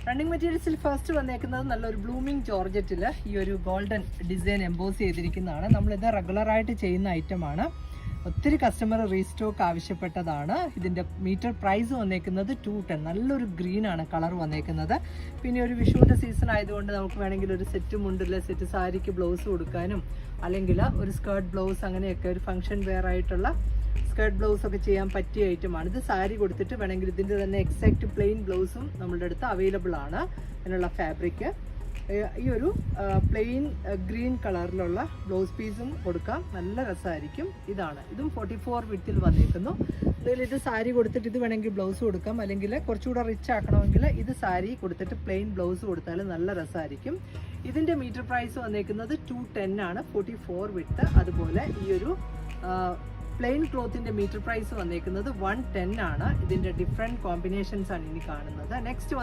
Running മെറ്റീരിയൽസിൽ first വന്നേക്കുന്നത് നല്ലൊരു blooming ജോർജറ്റിൽ ഈ ഒരു ഗോൾഡൻ ഡിസൈൻ എംബോസ് ചെയ്തിരിക്കുന്നതാണ്. നമ്മളിത് റെഗുലറായിട്ട് ചെയ്യുന്ന ഐറ്റമാണ്. ഒത്തിരി കസ്റ്റമർ റീസ്റ്റോക്ക് ആവശ്യപ്പെട്ടതാണ്. ഇതിൻ്റെ മീറ്റർ പ്രൈസ് വന്നേക്കുന്നത് 210. നല്ലൊരു ഗ്രീനാണ് കളർ വന്നേക്കുന്നത്. പിന്നെ ഒരു വിഷുവിൻ്റെ സീസൺ ആയതുകൊണ്ട് നമുക്ക് വേണമെങ്കിൽ ഒരു സെറ്റ് മുണ്ടിൽ സെറ്റ് സാരിക്ക് ബ്ലൗസ് കൊടുക്കാനും അല്ലെങ്കിൽ ഒരു സ്കേർട്ട് ബ്ലൗസ് അങ്ങനെയൊക്കെ ഒരു ഫംഗ്ഷൻ വെയർ ആയിട്ടുള്ള സ്കേർട്ട് ബ്ലൗസ് ഒക്കെ ചെയ്യാൻ പറ്റിയ ഐറ്റമാണ്. ഇത് സാരി കൊടുത്തിട്ട് വേണമെങ്കിൽ ഇതിൻ്റെ തന്നെ എക്സാക്റ്റ് പ്ലെയിൻ ബ്ലൗസും നമ്മളുടെ അടുത്ത് അവൈലബിൾ ആണ്. അതിനുള്ള ഫാബ്രിക് ഈ ഒരു പ്ലെയിൻ ഗ്രീൻ കളറിലുള്ള ബ്ലൗസ് പീസും കൊടുക്കാം. നല്ല രസമായിരിക്കും. ഇതും 44 വിത്തിൽ വന്നേക്കുന്നു. ഇത് സാരി കൊടുത്തിട്ട് ഇത് വേണമെങ്കിൽ ബ്ലൗസ് കൊടുക്കാം. അല്ലെങ്കിൽ കുറച്ചുകൂടെ റിച്ച് ആക്കണമെങ്കിൽ ഇത് സാരി കൊടുത്തിട്ട് പ്ലെയിൻ ബ്ലൗസ് കൊടുത്താൽ നല്ല രസമായിരിക്കും. ഇതിൻ്റെ മീറ്റർ പ്രൈസ് വന്നേക്കുന്നത് 210 ആണ്. 44 വിട്ട്. അതുപോലെ ഈ ഒരു പ്ലെയിൻ ക്ലോത്തിൻ്റെ മീറ്റർ പ്രൈസ് വന്നേക്കുന്നത് 110 ആണ്. ഇതിൻ്റെ ഡിഫറെൻറ്റ് കോമ്പിനേഷൻസ് ആണ് ഇനി കാണുന്നത്. നെക്സ്റ്റ്